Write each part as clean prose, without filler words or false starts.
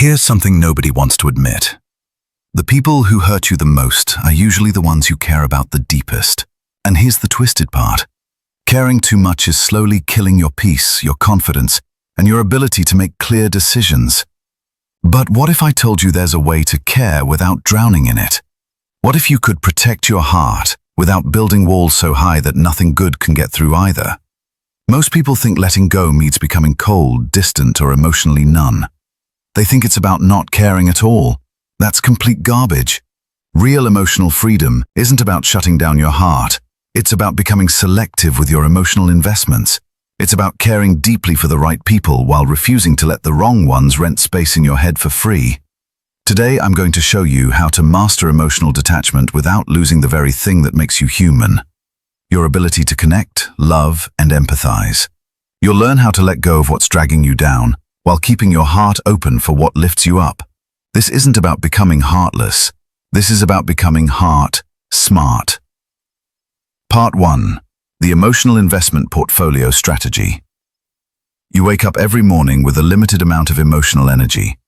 Here's something nobody wants to admit. The people who hurt you the most are usually the ones you care about the deepest. And here's the twisted part. Caring too much is slowly killing your peace, your confidence, and your ability to make clear decisions. But what if I told you there's a way to care without drowning in it? What if you could protect your heart without building walls so high that nothing good can get through either? Most people think letting go means becoming cold, distant, or emotionally numb. They think it's about not caring at all. That's complete garbage. Real emotional freedom isn't about shutting down your heart. It's about becoming selective with your emotional investments. It's about caring deeply for the right people while refusing to let the wrong ones rent space in your head for free. Today, I'm going to show you how to master emotional detachment without losing the very thing that makes you human. Your ability to connect, love, and empathize. You'll learn how to let go of what's dragging you down while keeping your heart open for what lifts you up. This isn't about becoming heartless. This is about becoming heart smart. Part 1. The Emotional Investment Portfolio Strategy. You wake up every morning with a limited amount of emotional energy.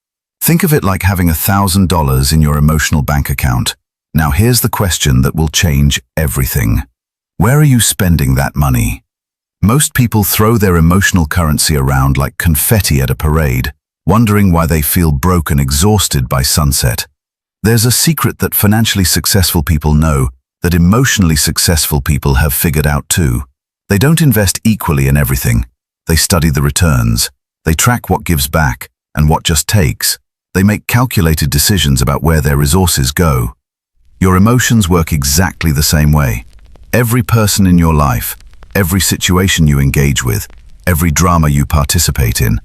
Think of it like having $1,000 in your emotional bank account. Now here's the question that will change everything. Where are you spending that money? Most people throw their emotional currency around like confetti at a parade, wondering why they feel broke and exhausted by sunset. There's a secret that financially successful people know that emotionally successful people have figured out too. They don't invest equally in everything. They study the returns. They track what gives back and what just takes. They make calculated decisions about where their resources go. Your emotions work exactly the same way. Every person in your life, every situation you engage with, every drama you participate in,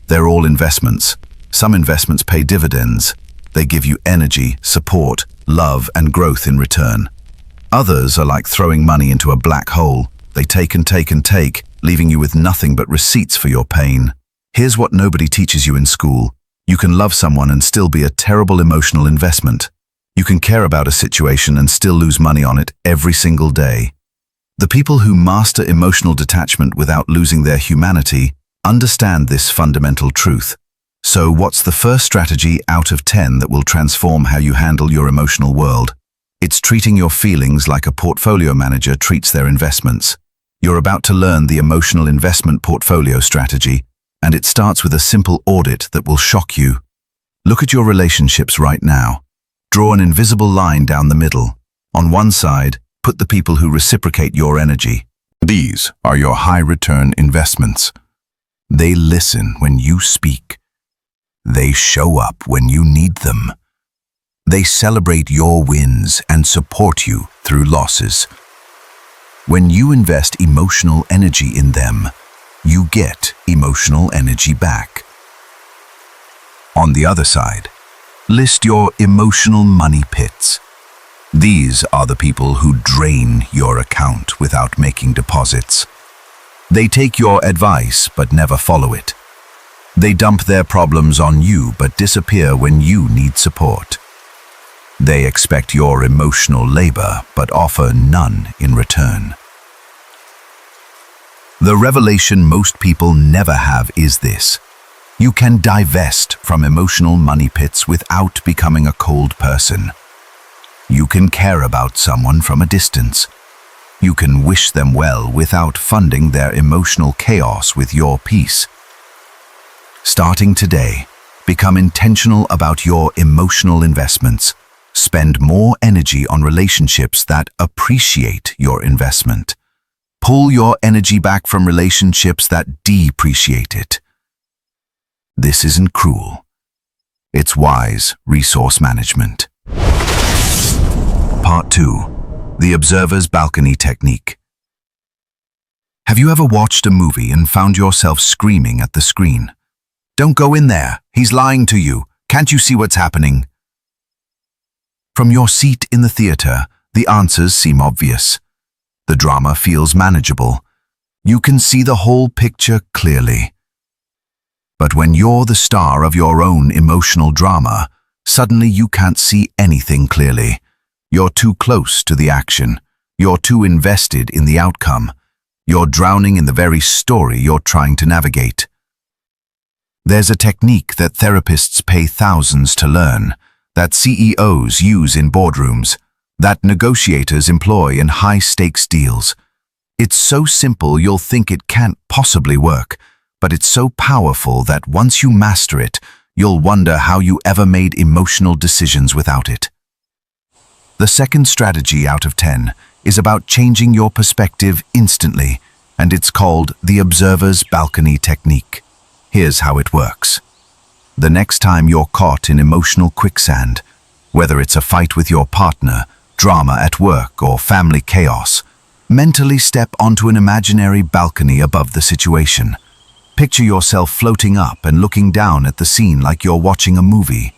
they're all investments. Some investments pay dividends. They give you energy, support, love, and growth in return. Others are like throwing money into a black hole. They take and take and take, leaving you with nothing but receipts for your pain. Here's what nobody teaches you in school. You can love someone and still be a terrible emotional investment. You can care about a situation and still lose money on it every single day. The people who master emotional detachment without losing their humanity understand this fundamental truth. So what's the first strategy out of 10 that will transform how you handle your emotional world? It's treating your feelings like a portfolio manager treats their investments. You're about to learn the emotional investment portfolio strategy, and it starts with a simple audit that will shock you. Look at your relationships right now. Draw an invisible line down the middle. On one side, put the people who reciprocate your energy. These are your high-return investments. They listen when you speak. They show up when you need them. They celebrate your wins and support you through losses. When you invest emotional energy in them, you get emotional energy back. On the other side, list your emotional money pits. These are the people who drain your account without making deposits. They take your advice but never follow it. They dump their problems on you but disappear when you need support. They expect your emotional labor but offer none in return. The revelation most people never have is this: you can divest from emotional money pits without becoming a cold person. You can care about someone from a distance. You can wish them well without funding their emotional chaos with your peace. Starting today, become intentional about your emotional investments. Spend more energy on relationships that appreciate your investment. Pull your energy back from relationships that depreciate it. This isn't cruel. It's wise resource management. Part 2. The Observer's Balcony Technique. Have you ever watched a movie and found yourself screaming at the screen? "Don't go in there. He's lying to you. Can't you see what's happening?" From your seat in the theater, the answers seem obvious. The drama feels manageable. You can see the whole picture clearly. But when you're the star of your own emotional drama, suddenly you can't see anything clearly. You're too close to the action. You're too invested in the outcome. You're drowning in the very story you're trying to navigate. There's a technique that therapists pay thousands to learn, that CEOs use in boardrooms, that negotiators employ in high-stakes deals. It's so simple you'll think it can't possibly work, but it's so powerful that once you master it, you'll wonder how you ever made emotional decisions without it. The second strategy out of 10 is about changing your perspective instantly, and it's called the observer's balcony technique. Here's how it works. The next time you're caught in emotional quicksand, whether it's a fight with your partner, drama at work, or family chaos, mentally step onto an imaginary balcony above the situation. Picture yourself floating up and looking down at the scene like you're watching a movie.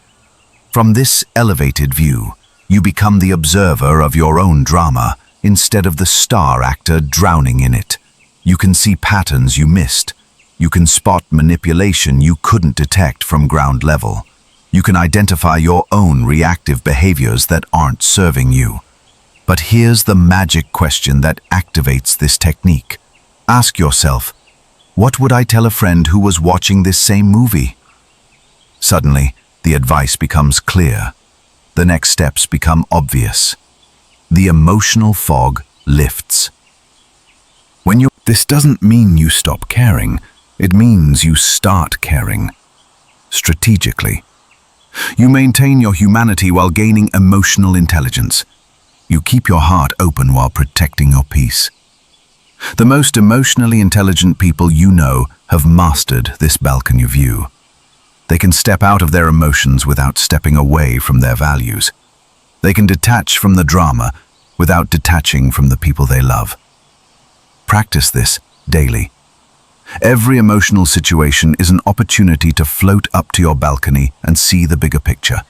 From this elevated view, you become the observer of your own drama instead of the star actor drowning in it. You can see patterns you missed. You can spot manipulation you couldn't detect from ground level. You can identify your own reactive behaviors that aren't serving you. But here's the magic question that activates this technique. Ask yourself, what would I tell a friend who was watching this same movie? Suddenly, the advice becomes clear. The next steps become obvious. The emotional fog lifts. This doesn't mean you stop caring. It means you start caring. Strategically. You maintain your humanity while gaining emotional intelligence. You keep your heart open while protecting your peace. The most emotionally intelligent people you know have mastered this balcony view. They can step out of their emotions without stepping away from their values. They can detach from the drama without detaching from the people they love. Practice this daily. Every emotional situation is an opportunity to float up to your balcony and see the bigger picture.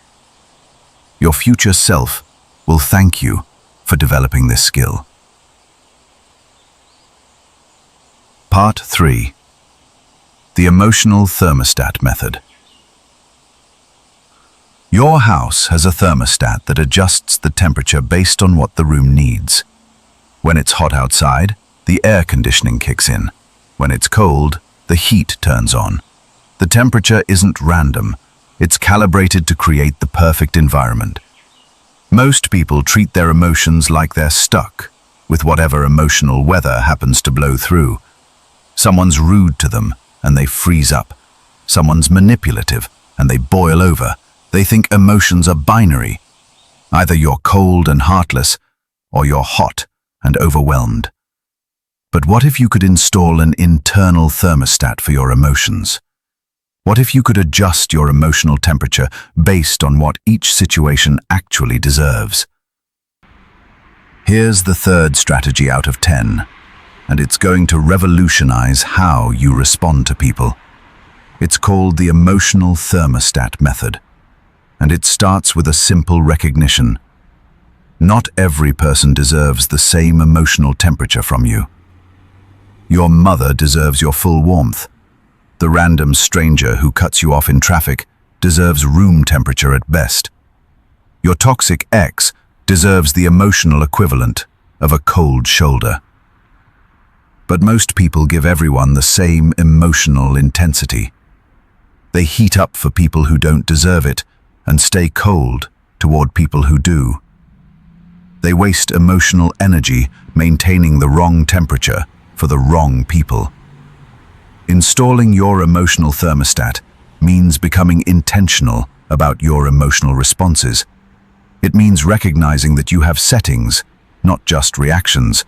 Your future self will thank you for developing this skill. Part 3. The emotional thermostat method. Your house has a thermostat that adjusts the temperature based on what the room needs. When it's hot outside, the air conditioning kicks in. When it's cold, the heat turns on. The temperature isn't random. It's calibrated to create the perfect environment. Most people treat their emotions like they're stuck with whatever emotional weather happens to blow through. Someone's rude to them and they freeze up. Someone's manipulative and they boil over. They think emotions are binary. Either you're cold and heartless or you're hot and overwhelmed. But what if you could install an internal thermostat for your emotions? What if you could adjust your emotional temperature based on what each situation actually deserves? Here's the third strategy out of 10, and it's going to revolutionize how you respond to people. It's called the emotional thermostat method, and it starts with a simple recognition. Not every person deserves the same emotional temperature from you. Your mother deserves your full warmth. The random stranger who cuts you off in traffic deserves room temperature at best. Your toxic ex deserves the emotional equivalent of a cold shoulder. But most people give everyone the same emotional intensity. They heat up for people who don't deserve it and stay cold toward people who do. They waste emotional energy maintaining the wrong temperature for the wrong people. Installing your emotional thermostat means becoming intentional about your emotional responses. It means recognizing that you have settings, not just reactions.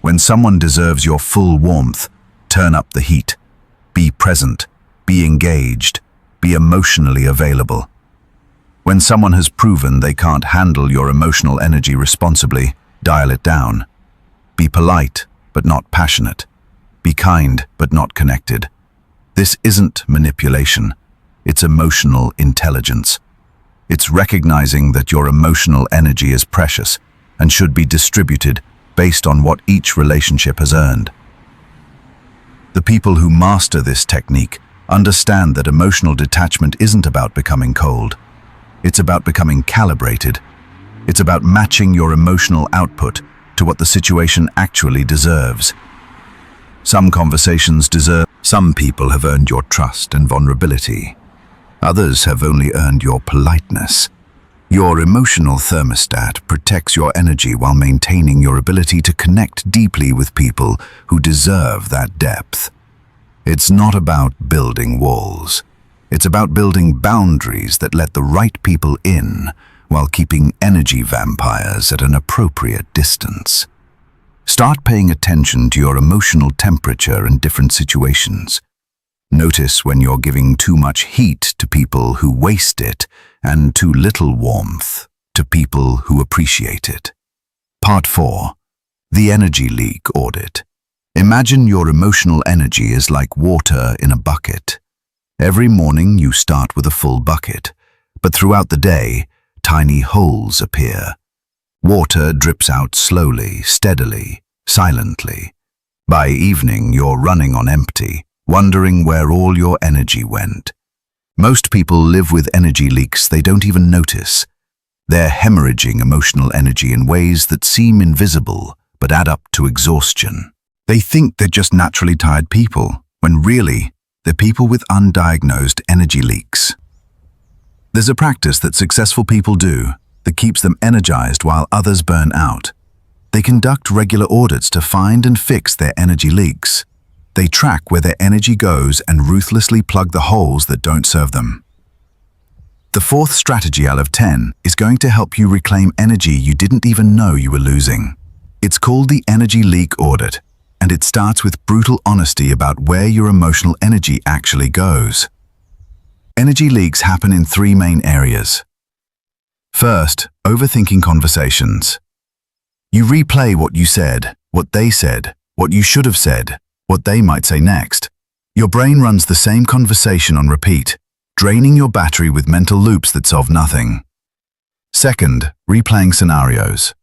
When someone deserves your full warmth, turn up the heat. Be present, be engaged, be emotionally available. When someone has proven they can't handle your emotional energy responsibly, dial it down. Be polite, but not passionate. Be kind, but not connected. This isn't manipulation. It's emotional intelligence. It's recognizing that your emotional energy is precious and should be distributed based on what each relationship has earned. The people who master this technique understand that emotional detachment isn't about becoming cold. It's about becoming calibrated. It's about matching your emotional output to what the situation actually deserves. Some conversations deserve Some people have earned your trust and vulnerability. Others have only earned your politeness. Your emotional thermostat protects your energy while maintaining your ability to connect deeply with people who deserve that depth. It's not about building walls. It's about building boundaries that let the right people in while keeping energy vampires at an appropriate distance. Start paying attention to your emotional temperature in different situations. Notice when you're giving too much heat to people who waste it and too little warmth to people who appreciate it. Part 4. The Energy Leak Audit. Imagine your emotional energy is like water in a bucket. Every morning you start with a full bucket, but throughout the day, tiny holes appear. Water drips out slowly, steadily, silently. By evening, you're running on empty, wondering where all your energy went. Most people live with energy leaks they don't even notice. They're hemorrhaging emotional energy in ways that seem invisible, but add up to exhaustion. They think they're just naturally tired people, when really, they're people with undiagnosed energy leaks. There's a practice that successful people do that keeps them energized while others burn out. They conduct regular audits to find and fix their energy leaks. They track where their energy goes and ruthlessly plug the holes that don't serve them. The fourth strategy out of 10 is going to help you reclaim energy you didn't even know you were losing. It's called the Energy Leak Audit, and it starts with brutal honesty about where your emotional energy actually goes. Energy leaks happen in 3 main areas. First, overthinking conversations. You replay what you said, what they said, what you should have said, what they might say next. Your brain runs the same conversation on repeat, draining your battery with mental loops that solve nothing. Second, replaying scenarios.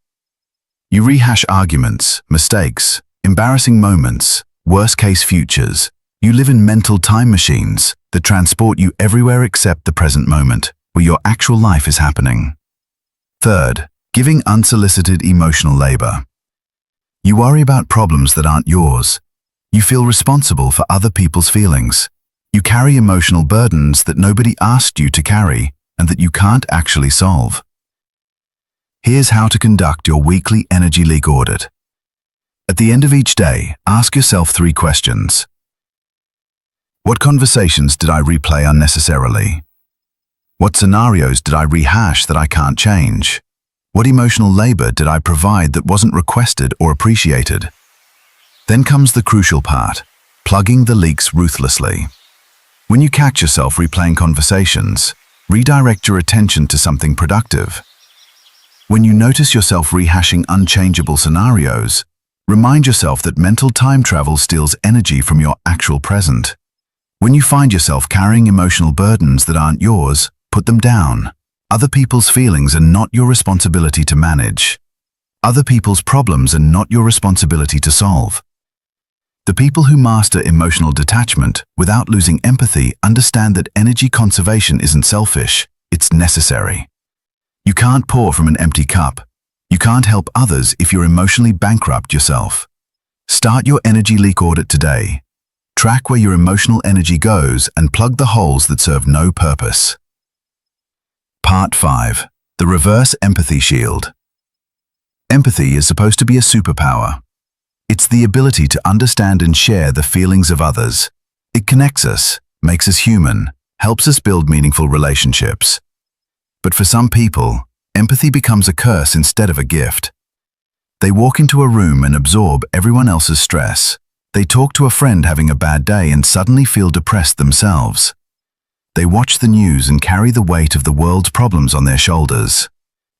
You rehash arguments, mistakes, embarrassing moments, worst-case futures. You live in mental time machines that transport you everywhere except the present moment, where your actual life is happening. Third, giving unsolicited emotional labor. You worry about problems that aren't yours. You feel responsible for other people's feelings. You carry emotional burdens that nobody asked you to carry and that you can't actually solve. Here's how to conduct your weekly energy leak audit. At the end of each day, ask yourself 3 questions. What conversations did I replay unnecessarily? What scenarios did I rehash that I can't change? What emotional labor did I provide that wasn't requested or appreciated? Then comes the crucial part, plugging the leaks ruthlessly. When you catch yourself replaying conversations, redirect your attention to something productive. When you notice yourself rehashing unchangeable scenarios, remind yourself that mental time travel steals energy from your actual present. When you find yourself carrying emotional burdens that aren't yours, put them down. Other people's feelings are not your responsibility to manage. Other people's problems are not your responsibility to solve. The people who master emotional detachment without losing empathy understand that energy conservation isn't selfish, it's necessary. You can't pour from an empty cup. You can't help others if you're emotionally bankrupt yourself. Start your energy leak audit today. Track where your emotional energy goes and plug the holes that serve no purpose. Part 5. The Reverse Empathy Shield. Empathy is supposed to be a superpower. It's the ability to understand and share the feelings of others. It connects us, makes us human, helps us build meaningful relationships. But for some people, empathy becomes a curse instead of a gift. They walk into a room and absorb everyone else's stress. They talk to a friend having a bad day and suddenly feel depressed themselves. They watch the news and carry the weight of the world's problems on their shoulders.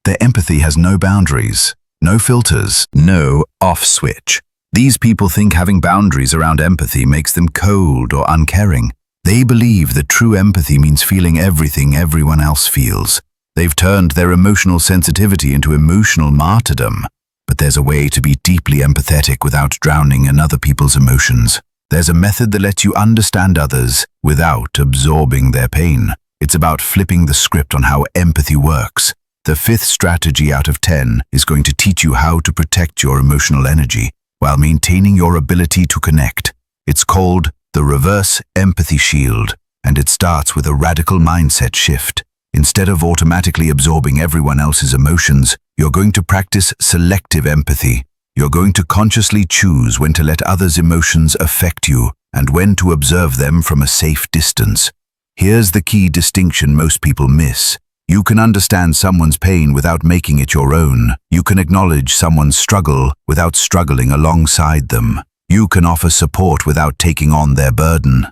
Their empathy has no boundaries, no filters, no off switch. These people think having boundaries around empathy makes them cold or uncaring. They believe that true empathy means feeling everything everyone else feels. They've turned their emotional sensitivity into emotional martyrdom. But there's a way to be deeply empathetic without drowning in other people's emotions. There's a method that lets you understand others without absorbing their pain. It's about flipping the script on how empathy works. The 5th strategy out of 10 is going to teach you how to protect your emotional energy while maintaining your ability to connect. It's called the reverse empathy shield, and it starts with a radical mindset shift. Instead of automatically absorbing everyone else's emotions, you're going to practice selective empathy. You're going to consciously choose when to let others' emotions affect you and when to observe them from a safe distance. Here's the key distinction most people miss. You can understand someone's pain without making it your own. You can acknowledge someone's struggle without struggling alongside them. You can offer support without taking on their burden.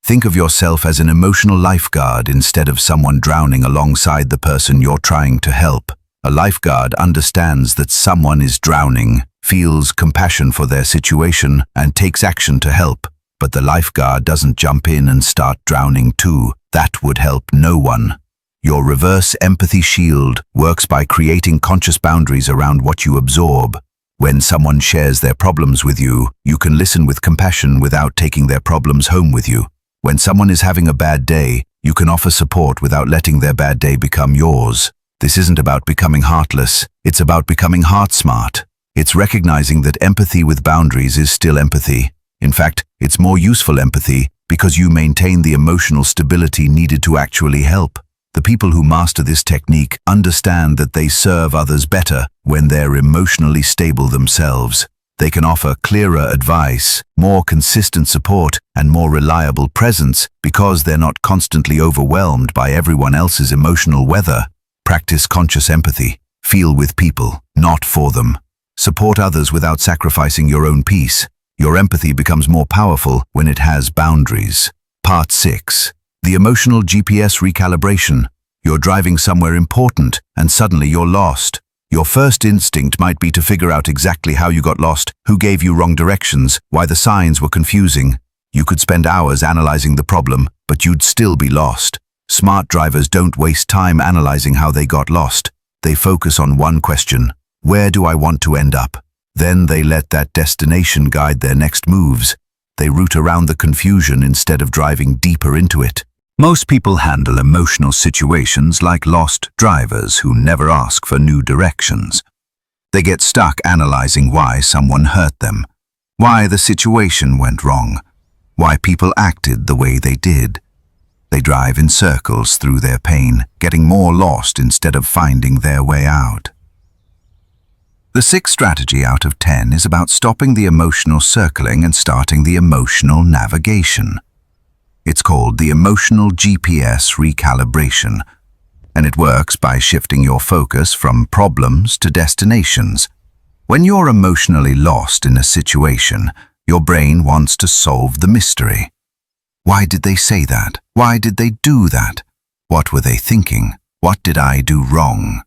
Think of yourself as an emotional lifeguard instead of someone drowning alongside the person you're trying to help. A lifeguard understands that someone is drowning, feels compassion for their situation, and takes action to help. But the lifeguard doesn't jump in and start drowning too. That would help no one. Your reverse empathy shield works by creating conscious boundaries around what you absorb. When someone shares their problems with you, you can listen with compassion without taking their problems home with you. When someone is having a bad day, you can offer support without letting their bad day become yours. This isn't about becoming heartless, it's about becoming heart-smart. It's recognizing that empathy with boundaries is still empathy. In fact, it's more useful empathy because you maintain the emotional stability needed to actually help. The people who master this technique understand that they serve others better when they're emotionally stable themselves. They can offer clearer advice, more consistent support, and more reliable presence because they're not constantly overwhelmed by everyone else's emotional weather. Practice conscious empathy. Feel with people, not for them. Support others without sacrificing your own peace. Your empathy becomes more powerful when it has boundaries. Part 6. The emotional GPS recalibration. You're driving somewhere important and suddenly you're lost. Your first instinct might be to figure out exactly how you got lost, who gave you wrong directions, why the signs were confusing. You could spend hours analyzing the problem, but you'd still be lost. Smart drivers don't waste time analyzing how they got lost. They focus on one question: where do I want to end up? Then they let that destination guide their next moves. They route around the confusion instead of driving deeper into it. Most people handle emotional situations like lost drivers who never ask for new directions. They get stuck analyzing why someone hurt them, why the situation went wrong, why people acted the way they did. They drive in circles through their pain, getting more lost instead of finding their way out. The sixth strategy out of 10 is about stopping the emotional circling and starting the emotional navigation. It's called the emotional GPS recalibration, and it works by shifting your focus from problems to destinations. When you're emotionally lost in a situation, your brain wants to solve the mystery. Why did they say that? Why did they do that? What were they thinking? What did I do wrong?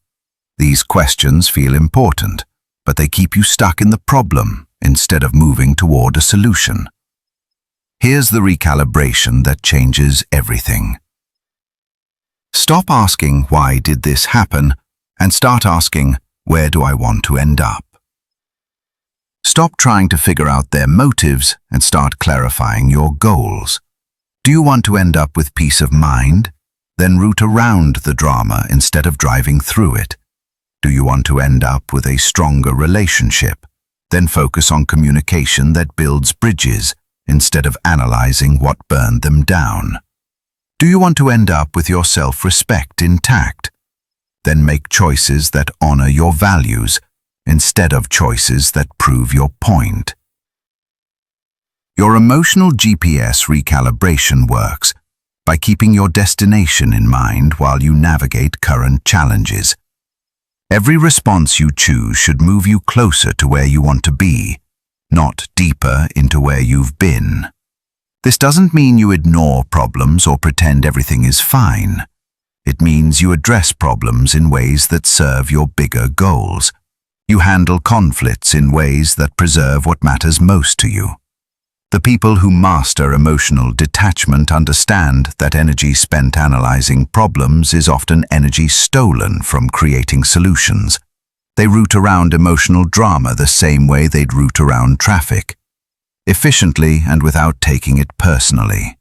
These questions feel important, but they keep you stuck in the problem instead of moving toward a solution. Here's the recalibration that changes everything. Stop asking, why did this happen? And start asking, where do I want to end up? Stop trying to figure out their motives and start clarifying your goals. Do you want to end up with peace of mind? Then route around the drama instead of driving through it. Do you want to end up with a stronger relationship? Then focus on communication that builds bridges instead of analyzing what burned them down. Do you want to end up with your self-respect intact? Then make choices that honor your values instead of choices that prove your point. Your emotional GPS recalibration works by keeping your destination in mind while you navigate current challenges. Every response you choose should move you closer to where you want to be, not deeper into where you've been. This doesn't mean you ignore problems or pretend everything is fine. It means you address problems in ways that serve your bigger goals. You handle conflicts in ways that preserve what matters most to you. The people who master emotional detachment understand that energy spent analyzing problems is often energy stolen from creating solutions. They route around emotional drama the same way they'd route around traffic, efficiently and without taking it personally.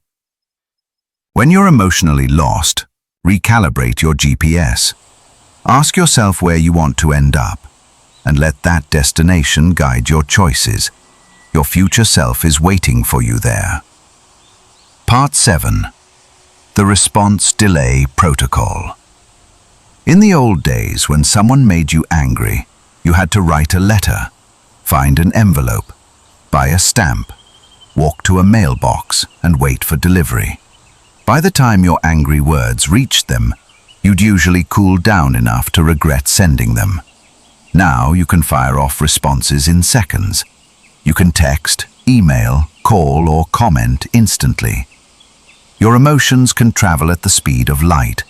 When you're emotionally lost, recalibrate your GPS. Ask yourself where you want to end up, and let that destination guide your choices. Your future self is waiting for you there. Part 7. The Response Delay Protocol. In the old days, when someone made you angry, you had to write a letter, find an envelope, buy a stamp, walk to a mailbox, and wait for delivery. By the time your angry words reached them, you'd usually cool down enough to regret sending them. Now you can fire off responses in seconds. You can text, email, call, or comment instantly. Your emotions can travel at the speed of light,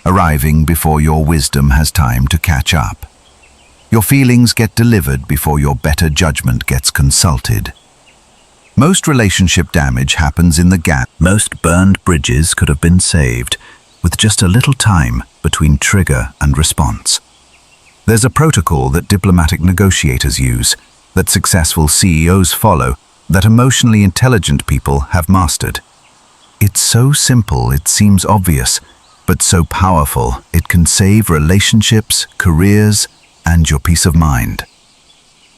arriving before your wisdom has time to catch up. Your feelings get delivered before your better judgment gets consulted. Most relationship damage happens in the gap. Most burned bridges could have been saved with just a little time between trigger and response. There's a protocol that diplomatic negotiators use, that successful CEOs follow, that emotionally intelligent people have mastered. It's so simple it seems obvious, but so powerful it can save relationships, careers, and your peace of mind.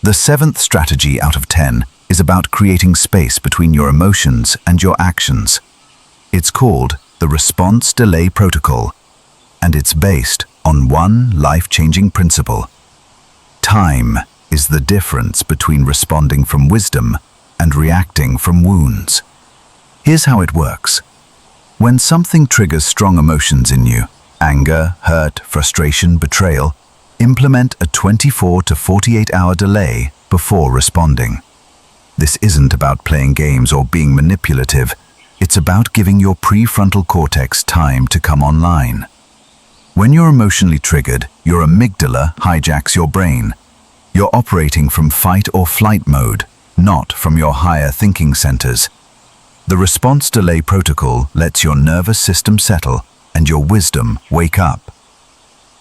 The 7th strategy out of 10 is about creating space between your emotions and your actions. It's called the Response Delay Protocol, and it's based on one life-changing principle. Time is the difference between responding from wisdom and reacting from wounds. Here's how it works. When something triggers strong emotions in you, anger, hurt, frustration, betrayal, implement a 24 to 48-hour delay before responding. This isn't about playing games or being manipulative. It's about giving your prefrontal cortex time to come online. When you're emotionally triggered, your amygdala hijacks your brain. You're operating from fight or flight mode, not from your higher thinking centers. The response delay protocol lets your nervous system settle and your wisdom wake up.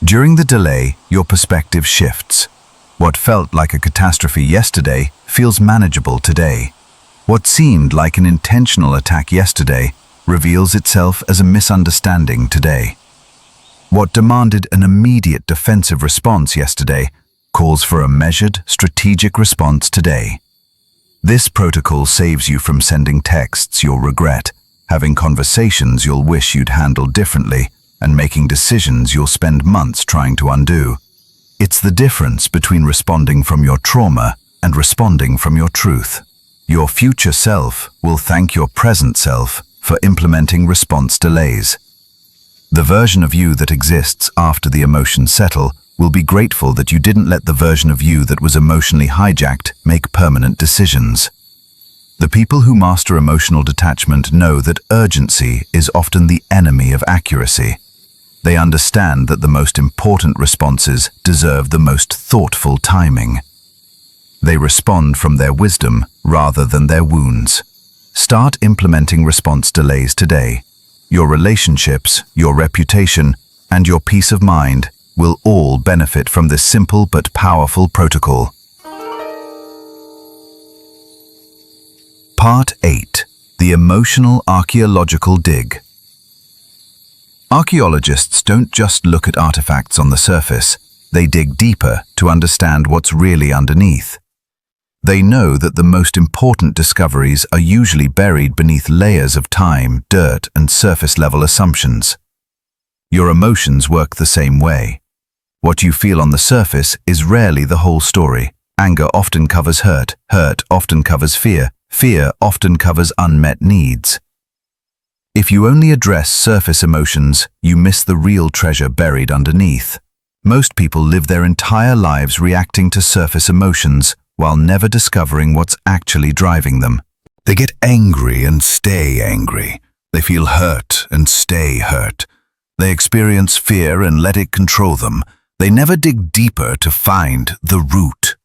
During the delay, your perspective shifts. What felt like a catastrophe yesterday feels manageable today. What seemed like an intentional attack yesterday reveals itself as a misunderstanding today. What demanded an immediate defensive response yesterday calls for a measured, strategic response today. This protocol saves you from sending texts you'll regret, having conversations you'll wish you'd handled differently, and making decisions you'll spend months trying to undo. It's the difference between responding from your trauma and responding from your truth. Your future self will thank your present self for implementing response delays. The version of you that exists after the emotions settle will be grateful that you didn't let the version of you that was emotionally hijacked make permanent decisions. The people who master emotional detachment know that urgency is often the enemy of accuracy. They understand that the most important responses deserve the most thoughtful timing. They respond from their wisdom rather than their wounds. Start implementing response delays today. Your relationships, your reputation, and your peace of mind will all benefit from this simple but powerful protocol. Part 8. The Emotional Archaeological Dig. Archaeologists don't just look at artifacts on the surface, they dig deeper to understand what's really underneath. They know that the most important discoveries are usually buried beneath layers of time, dirt, and surface-level assumptions. Your emotions work the same way. What you feel on the surface is rarely the whole story. Anger often covers hurt, hurt often covers fear, fear often covers unmet needs. If you only address surface emotions, you miss the real treasure buried underneath. Most people live their entire lives reacting to surface emotions while never discovering what's actually driving them. They get angry and stay angry. They feel hurt and stay hurt. They experience fear and let it control them. They never dig deeper to find the root.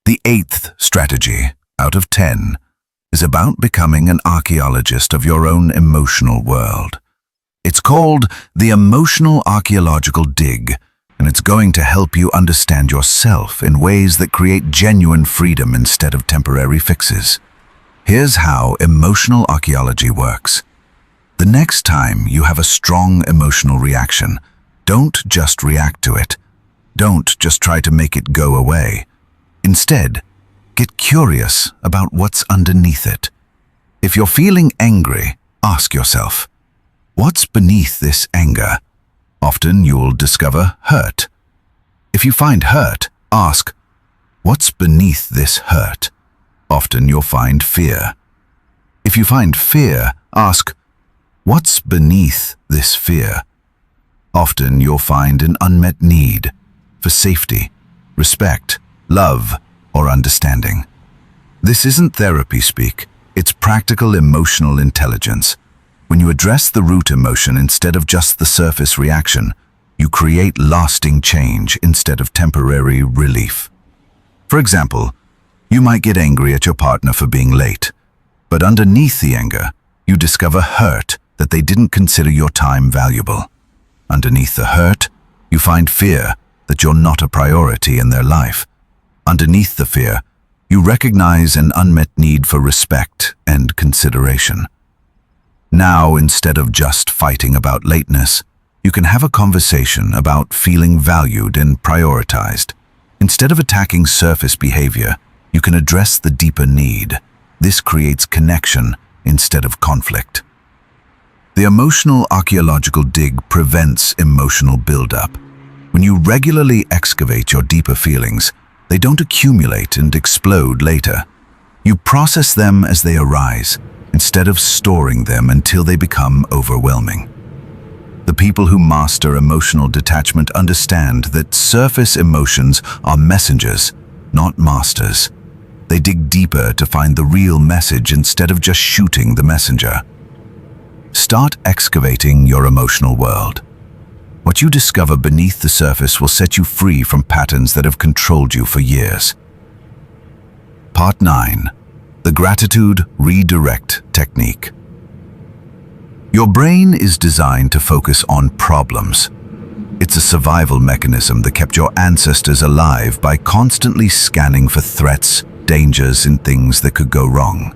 The 8th strategy out of 10 is about becoming an archaeologist of your own emotional world. It's called the Emotional Archaeological Dig, and it's going to help you understand yourself in ways that create genuine freedom instead of temporary fixes. Here's how emotional archaeology works. The next time you have a strong emotional reaction, don't just react to it. Don't just try to make it go away. Instead, get curious about what's underneath it. If you're feeling angry, Ask yourself, what's beneath this anger? Often you'll discover hurt. If you find hurt, ask, what's beneath this hurt? Often you'll find fear. If you find fear, ask, what's beneath this fear? Often you'll find an unmet need for safety, respect, love, or understanding. This isn't therapy speak, it's practical emotional intelligence. When you address the root emotion instead of just the surface reaction, you create lasting change instead of temporary relief. For example, you might get angry at your partner for being late, but underneath the anger, you discover hurt that they didn't consider your time valuable. Underneath the hurt, you find fear that you're not a priority in their life. Underneath the fear, you recognize an unmet need for respect and consideration. Now, instead of just fighting about lateness, you can have a conversation about feeling valued and prioritized. Instead of attacking surface behavior, you can address the deeper need. This creates connection instead of conflict. The emotional archaeological dig prevents emotional buildup. When you regularly excavate your deeper feelings, they don't accumulate and explode later. You process them as they arise, instead of storing them until they become overwhelming. The people who master emotional detachment understand that surface emotions are messengers, not masters. They dig deeper to find the real message instead of just shooting the messenger. Start excavating your emotional world. What you discover beneath the surface will set you free from patterns that have controlled you for years. Part 9. The Gratitude Redirect Technique. Your brain is designed to focus on problems. It's a survival mechanism that kept your ancestors alive by constantly scanning for threats, dangers, and things that could go wrong.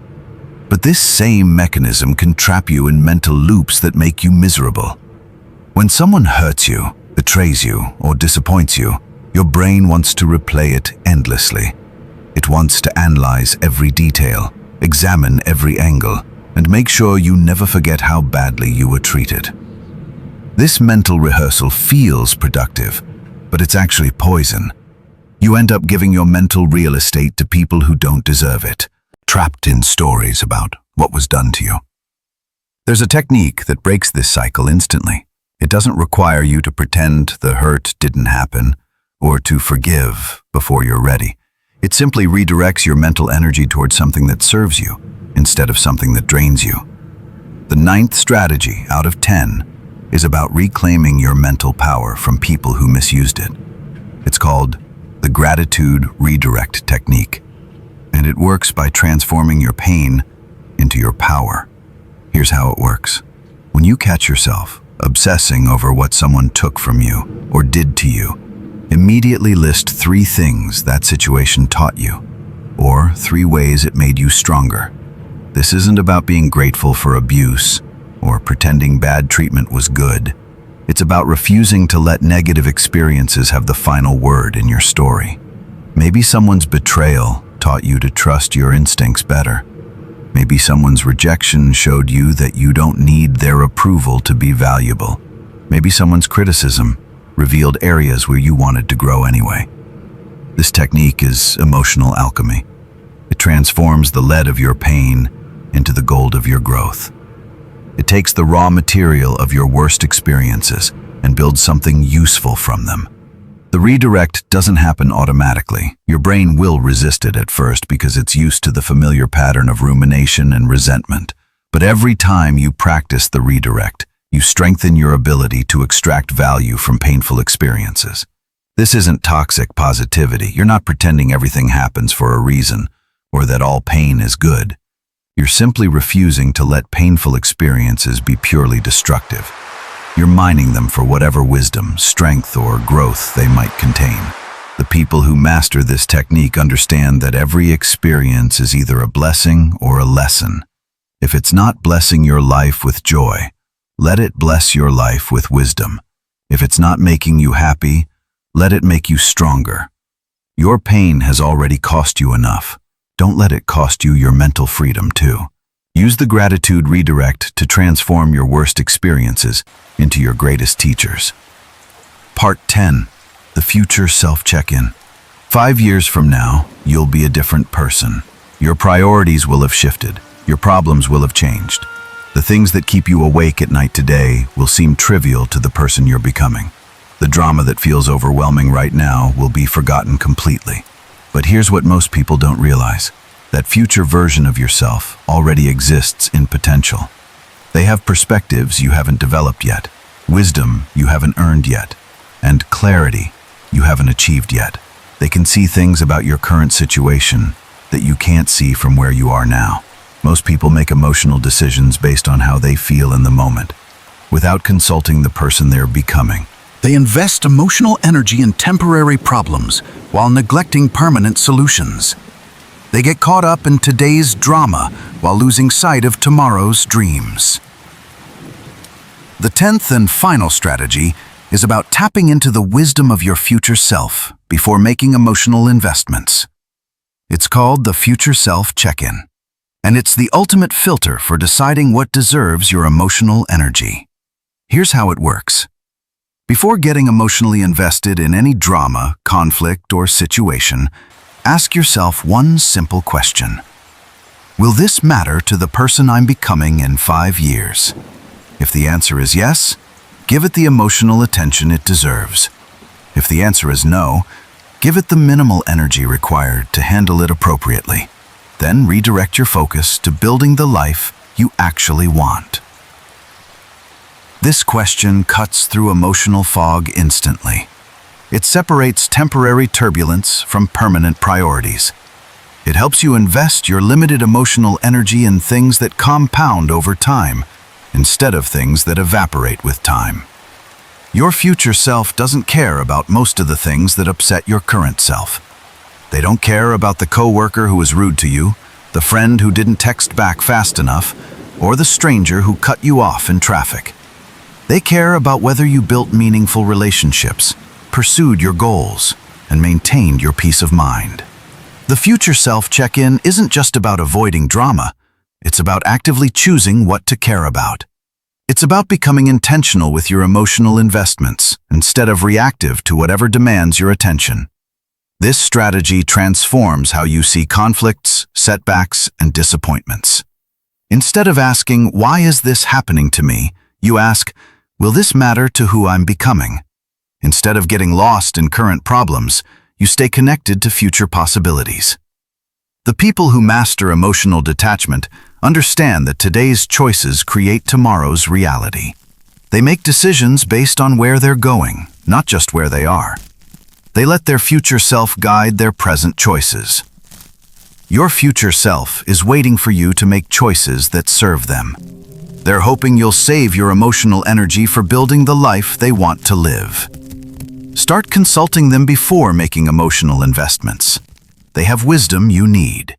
But this same mechanism can trap you in mental loops that make you miserable. When someone hurts you, betrays you, or disappoints you, your brain wants to replay it endlessly. It wants to analyze every detail, examine every angle, and make sure you never forget how badly you were treated. This mental rehearsal feels productive, but it's actually poison. You end up giving your mental real estate to people who don't deserve it, trapped in stories about what was done to you. There's a technique that breaks this cycle instantly. It doesn't require you to pretend the hurt didn't happen or to forgive before you're ready. It simply redirects your mental energy towards something that serves you instead of something that drains you. The 9th strategy out of 10 is about reclaiming your mental power from people who misused it. It's called the Gratitude Redirect Technique, and it works by transforming your pain into your power. Here's how it works. When you catch yourself obsessing over what someone took from you or did to you, immediately list 3 things that situation taught you, or 3 ways it made you stronger. This isn't about being grateful for abuse or pretending bad treatment was good. It's about refusing to let negative experiences have the final word in your story. Maybe someone's betrayal taught you to trust your instincts better. Maybe someone's rejection showed you that you don't need their approval to be valuable. Maybe someone's criticism revealed areas where you wanted to grow anyway. This technique is emotional alchemy. It transforms the lead of your pain into the gold of your growth. It takes the raw material of your worst experiences and builds something useful from them. The redirect doesn't happen automatically. Your brain will resist it at first because it's used to the familiar pattern of rumination and resentment. But every time you practice the redirect, you strengthen your ability to extract value from painful experiences. This isn't toxic positivity. You're not pretending everything happens for a reason or that all pain is good. You're simply refusing to let painful experiences be purely destructive. You're mining them for whatever wisdom, strength, or growth they might contain. The people who master this technique understand that every experience is either a blessing or a lesson. If it's not blessing your life with joy, let it bless your life with wisdom. If it's not making you happy, let it make you stronger. Your pain has already cost you enough. Don't let it cost you your mental freedom too. Use the gratitude redirect to transform your worst experiences into your greatest teachers. Part 10. The Future Self-Check-In. 5 years from now, you'll be a different person. Your priorities will have shifted. Your problems will have changed. The things that keep you awake at night today will seem trivial to the person you're becoming. The drama that feels overwhelming right now will be forgotten completely. But here's what most people don't realize. That future version of yourself already exists in potential. They have perspectives you haven't developed yet, wisdom you haven't earned yet, and clarity you haven't achieved yet. They can see things about your current situation that you can't see from where you are now. Most people make emotional decisions based on how they feel in the moment, without consulting the person they're becoming. They invest emotional energy in temporary problems while neglecting permanent solutions. They get caught up in today's drama while losing sight of tomorrow's dreams. The 10th and final strategy is about tapping into the wisdom of your future self before making emotional investments. It's called the Future Self Check-In, and it's the ultimate filter for deciding what deserves your emotional energy. Here's how it works. Before getting emotionally invested in any drama, conflict, or situation, ask yourself one simple question. Will this matter to the person I'm becoming in 5 years? If the answer is yes, give it the emotional attention it deserves. If the answer is no, give it the minimal energy required to handle it appropriately. Then redirect your focus to building the life you actually want. This question cuts through emotional fog instantly. It separates temporary turbulence from permanent priorities. It helps you invest your limited emotional energy in things that compound over time, instead of things that evaporate with time. Your future self doesn't care about most of the things that upset your current self. They don't care about the coworker who was rude to you, the friend who didn't text back fast enough, or the stranger who cut you off in traffic. They care about whether you built meaningful relationships, pursued your goals, and maintained your peace of mind. The Future Self Check-In isn't just about avoiding drama. It's about actively choosing what to care about. It's about becoming intentional with your emotional investments instead of reactive to whatever demands your attention. This strategy transforms how you see conflicts, setbacks, and disappointments. Instead of asking, "Why is this happening to me?" you ask, "Will this matter to who I'm becoming?" Instead of getting lost in current problems, you stay connected to future possibilities. The people who master emotional detachment understand that today's choices create tomorrow's reality. They make decisions based on where they're going, not just where they are. They let their future self guide their present choices. Your future self is waiting for you to make choices that serve them. They're hoping you'll save your emotional energy for building the life they want to live. Start consulting them before making emotional investments. They have wisdom you need.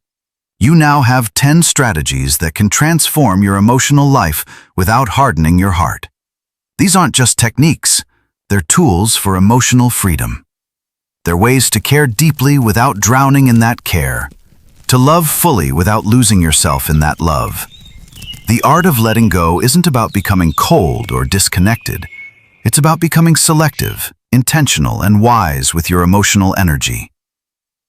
You now have 10 strategies that can transform your emotional life without hardening your heart. These aren't just techniques, they're tools for emotional freedom. They're ways to care deeply without drowning in that care, to love fully without losing yourself in that love. The art of letting go isn't about becoming cold or disconnected. It's about becoming selective, intentional, and wise with your emotional energy.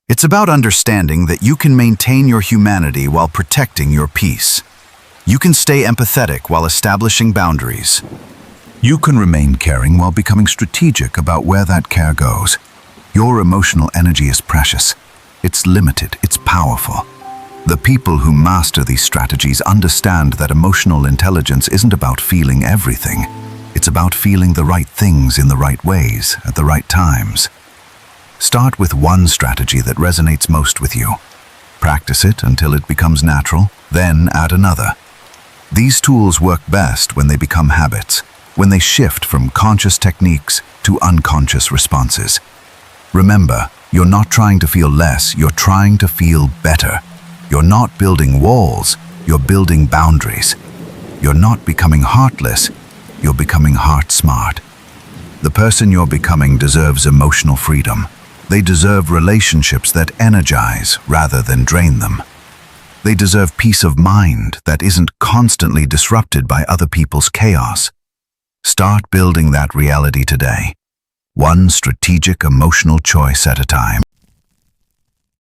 It's about understanding that you can maintain your humanity while protecting your peace. You can stay empathetic while establishing boundaries. You can remain caring while becoming strategic about where that care goes. Your emotional energy is precious. It's limited, it's powerful. The people who master these strategies understand that emotional intelligence isn't about feeling everything. It's about feeling the right things in the right ways at the right times. Start with one strategy that resonates most with you. Practice it until it becomes natural, then add another. These tools work best when they become habits, when they shift from conscious techniques to unconscious responses. Remember, you're not trying to feel less, you're trying to feel better. You're not building walls, you're building boundaries. You're not becoming heartless, you're becoming heart-smart. The person you're becoming deserves emotional freedom. They deserve relationships that energize rather than drain them. They deserve peace of mind that isn't constantly disrupted by other people's chaos. Start building that reality today, one strategic emotional choice at a time.